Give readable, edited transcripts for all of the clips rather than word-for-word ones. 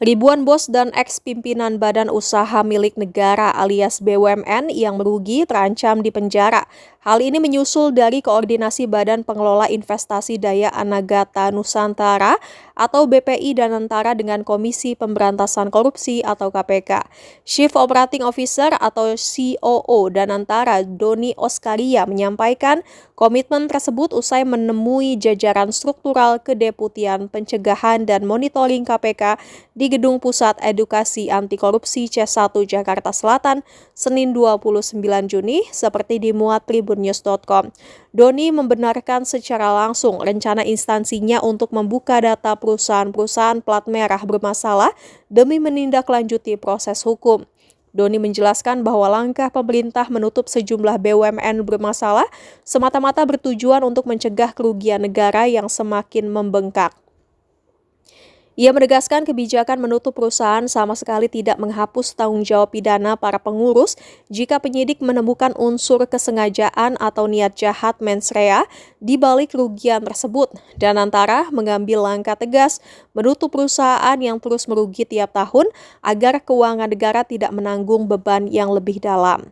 Ribuan bos dan eks-pimpinan badan usaha milik negara alias BUMN yang merugi terancam dipenjara. Hal ini menyusul dari koordinasi Badan Pengelola Investasi Daya Anagata Nusantara atau BPI Danantara dengan Komisi Pemberantasan Korupsi atau KPK. Chief Operating Officer atau COO Danantara Doni Oskaria menyampaikan komitmen tersebut usai menemui jajaran struktural Kedeputian Pencegahan dan Monitoring KPK di Gedung Pusat Edukasi Anti Korupsi C1 Jakarta Selatan, Senin 29 Juni, seperti dimuat tribunnews.com. Doni membenarkan secara langsung rencana instansinya untuk membuka data perusahaan-perusahaan plat merah bermasalah demi menindaklanjuti proses hukum. Doni menjelaskan bahwa langkah pemerintah menutup sejumlah BUMN bermasalah semata-mata bertujuan untuk mencegah kerugian negara yang semakin membengkak. Ia menegaskan kebijakan menutup perusahaan sama sekali tidak menghapus tanggung jawab pidana para pengurus jika penyidik menemukan unsur kesengajaan atau niat jahat mens rea di balik kerugian tersebut, dan antara mengambil langkah tegas menutup perusahaan yang terus merugi tiap tahun agar keuangan negara tidak menanggung beban yang lebih dalam.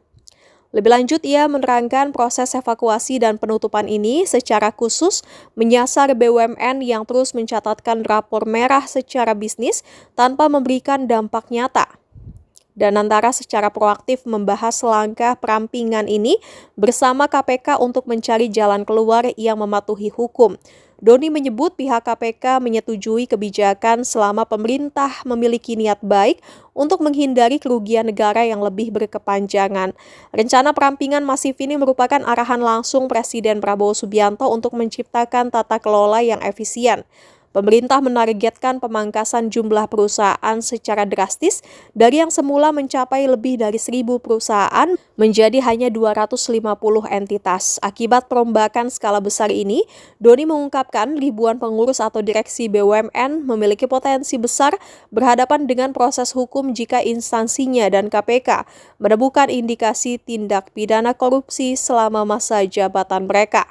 Lebih lanjut, ia menerangkan proses evakuasi dan penutupan ini secara khusus menyasar BUMN yang terus mencatatkan rapor merah secara bisnis tanpa memberikan dampak nyata. Danantara secara proaktif membahas langkah perampingan ini bersama KPK untuk mencari jalan keluar yang mematuhi hukum. Doni menyebut pihak KPK menyetujui kebijakan selama pemerintah memiliki niat baik untuk menghindari kerugian negara yang lebih berkepanjangan. Rencana perampingan masif ini merupakan arahan langsung Presiden Prabowo Subianto untuk menciptakan tata kelola yang efisien. Pemerintah menargetkan pemangkasan jumlah perusahaan secara drastis dari yang semula mencapai lebih dari 1.000 perusahaan menjadi hanya 250 entitas. Akibat perombakan skala besar ini, Doni mengungkapkan ribuan pengurus atau direksi BUMN memiliki potensi besar berhadapan dengan proses hukum jika instansinya dan KPK menemukan indikasi tindak pidana korupsi selama masa jabatan mereka.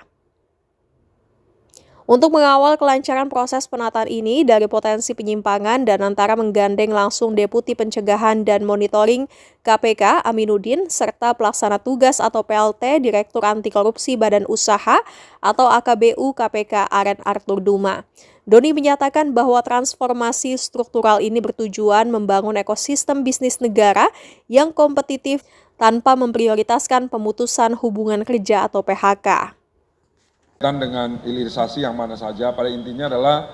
Untuk mengawal kelancaran proses penataan ini dari potensi penyimpangan, Danantara menggandeng langsung Deputi Pencegahan dan Monitoring KPK Aminuddin serta Pelaksana Tugas atau PLT Direktur Anti Korupsi Badan Usaha atau AKBU KPK Aren Arthur Duma. Doni menyatakan bahwa transformasi struktural ini bertujuan membangun ekosistem bisnis negara yang kompetitif tanpa memprioritaskan pemutusan hubungan kerja atau PHK. Dengan hilirisasi yang mana saja, pada intinya adalah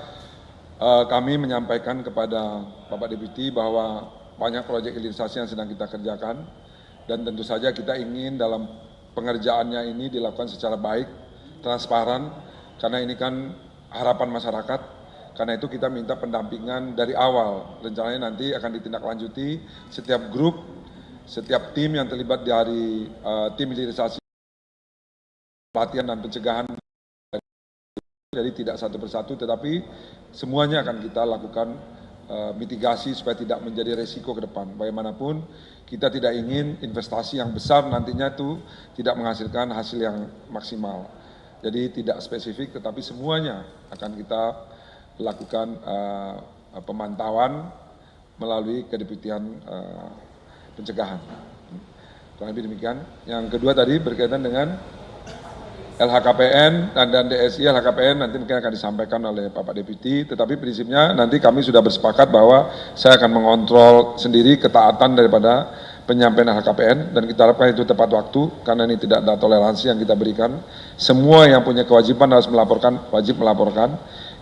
kami menyampaikan kepada Bapak Deputi bahwa banyak proyek hilirisasi yang sedang kita kerjakan, dan tentu saja kita ingin dalam pengerjaannya ini dilakukan secara baik, transparan, karena ini kan harapan masyarakat. Karena itu kita minta pendampingan dari awal. Rencananya nanti akan ditindaklanjuti setiap grup, setiap tim yang terlibat dari tim hilirisasi, pelatihan dan pencegahan. Jadi tidak satu persatu, tetapi semuanya akan kita lakukan mitigasi supaya tidak menjadi resiko ke depan. Bagaimanapun kita tidak ingin investasi yang besar nantinya itu tidak menghasilkan hasil yang maksimal. Jadi tidak spesifik, tetapi semuanya akan kita lakukan pemantauan melalui Kedeputian Pencegahan. Kurang lebih demikian. Yang kedua tadi berkaitan dengan LHKPN dan DSI LHKPN nanti mungkin akan disampaikan oleh Bapak Deputi, tetapi prinsipnya nanti kami sudah bersepakat bahwa saya akan mengontrol sendiri ketaatan daripada penyampaian LHKPN, dan kita harapkan itu tepat waktu karena ini tidak ada toleransi yang kita berikan. Semua yang punya kewajiban harus melaporkan, wajib melaporkan.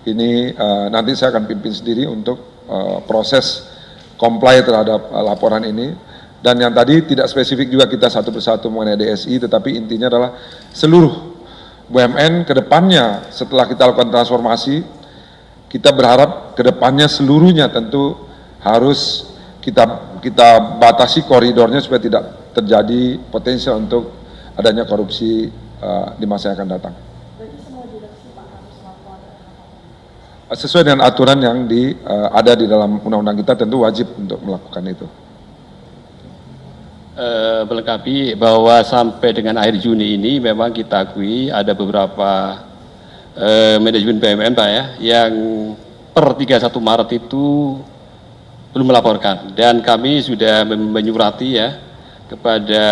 Ini nanti saya akan pimpin sendiri untuk proses comply terhadap laporan ini. Dan yang tadi tidak spesifik juga kita satu persatu mengenai DSI, tetapi intinya adalah seluruh BUMN ke depannya setelah kita lakukan transformasi, kita berharap ke depannya seluruhnya tentu harus kita batasi koridornya supaya tidak terjadi potensial untuk adanya korupsi di masa yang akan datang. Sesuai dengan aturan yang ada di dalam undang-undang kita, tentu wajib untuk melakukan itu. Melengkapi bahwa sampai dengan akhir Juni ini memang kita akui ada beberapa manajemen BUMN Pak ya, yang per 31 Maret itu belum melaporkan. Dan kami sudah menyurati ya kepada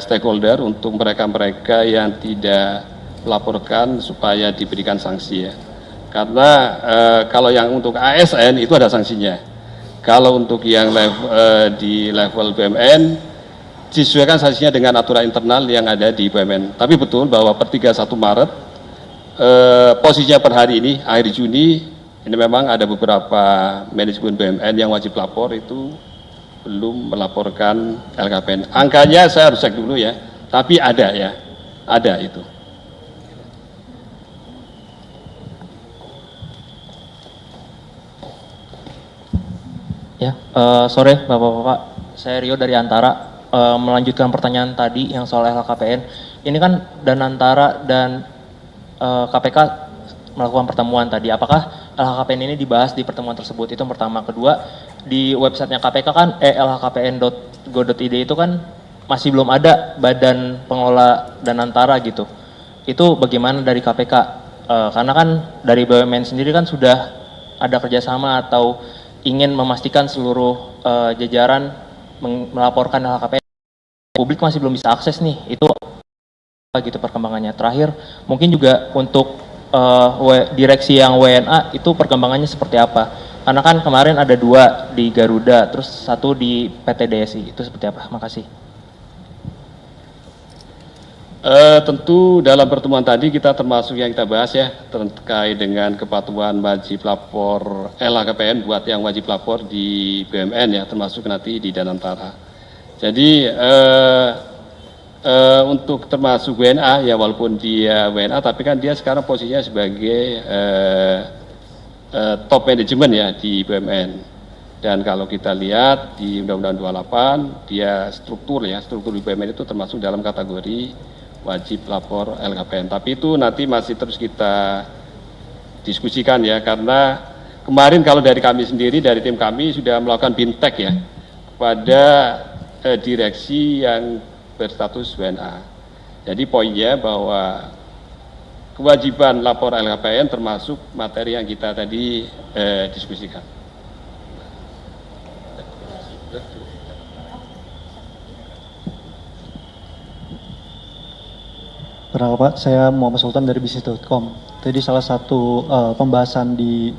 stakeholder untuk mereka-mereka yang tidak melaporkan supaya diberikan sanksi ya. Karena kalau yang untuk ASN itu ada sanksinya. Kalau untuk yang di level BUMN disesuaikan sanksinya dengan aturan internal yang ada di BUMN. Tapi betul bahwa per 31 Maret posisinya per hari ini akhir Juni ini memang ada beberapa manajemen BUMN yang wajib lapor itu belum melaporkan LHKPN. Angkanya saya harus cek dulu ya, tapi ada ya, ada itu. Ya, sore Bapak-Bapak, saya Rio dari Antara. Melanjutkan pertanyaan tadi yang soal LHKPN. Ini kan Danantara dan KPK melakukan pertemuan tadi. Apakah LHKPN ini dibahas di pertemuan tersebut? Itu yang pertama. Kedua, di websitenya KPK kan lhkpn.go.id itu kan masih belum ada badan pengelola Danantara gitu. Itu bagaimana dari KPK? Karena kan dari BUMN sendiri kan sudah ada kerjasama atau ingin memastikan seluruh jajaran melaporkan LHKPN. Publik masih belum bisa akses nih, itu apa gitu perkembangannya. Terakhir, mungkin juga untuk direksi yang WNA itu perkembangannya seperti apa? Karena kan kemarin ada 2 di Garuda, terus 1 di PT DSI, itu seperti apa? Makasih. Tentu dalam pertemuan tadi kita termasuk yang kita bahas ya terkait dengan kepatuhan wajib lapor LHKPN buat yang wajib lapor di BUMN ya, termasuk nanti di Danantara. Jadi untuk termasuk WNA ya, walaupun dia WNA tapi kan dia sekarang posisinya sebagai top manajemen ya di BUMN. Dan kalau kita lihat di Undang-Undang 28 dia struktur di BUMN itu termasuk dalam kategori wajib lapor LHKPN. Tapi itu nanti masih terus kita diskusikan ya, karena kemarin kalau dari kami sendiri, dari tim kami sudah melakukan bintek ya kepada direksi yang berstatus WNA. Jadi poinnya bahwa kewajiban lapor LHKPN termasuk materi yang kita tadi diskusikan. Perkenalkan Pak, saya Muhammad Sultan dari bisnis.com. Jadi salah satu pembahasan di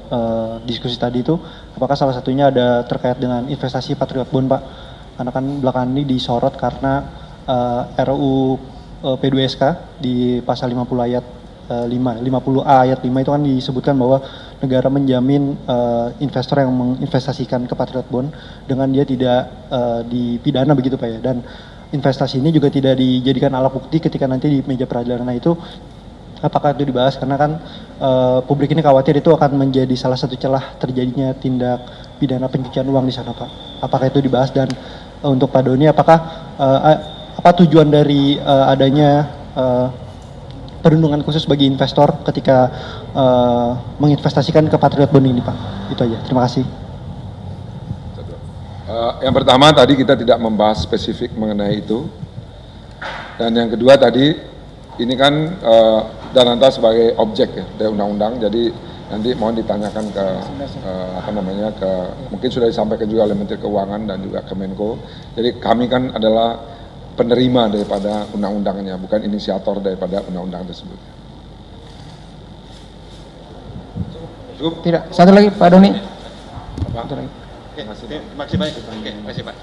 diskusi tadi itu, apakah salah satunya ada terkait dengan investasi Patriot Bond Pak? Karena kan belakangan ini disorot karena RUU P2SK di pasal 50 ayat 50A ayat 5 itu kan disebutkan bahwa negara menjamin investor yang menginvestasikan ke Patriot Bond dengan dia tidak dipidana begitu Pak ya. Dan investasi ini juga tidak dijadikan alat bukti ketika nanti di meja peradilan. Nah itu apakah itu dibahas? Karena kan publik ini khawatir itu akan menjadi salah satu celah terjadinya tindak pidana pencucian uang di sana Pak. Apakah itu dibahas? Dan untuk Pak Doni, apakah apa tujuan dari adanya perlindungan khusus bagi investor ketika menginvestasikan ke Patriot Bond ini Pak? Itu aja. Terima kasih. Yang pertama tadi kita tidak membahas spesifik mengenai itu. Dan yang kedua tadi ini kan Danantara sebagai objek ya dari undang-undang. Jadi nanti mohon ditanyakan ke mungkin sudah disampaikan juga oleh Menteri Keuangan dan juga Kemenko. Jadi kami kan adalah penerima daripada undang-undangnya, bukan inisiator daripada undang-undang tersebut. Cukup? Tidak. Satu lagi Pak Doni. Satu lagi. Terima kasih banyak. Oke, terima kasih Pak.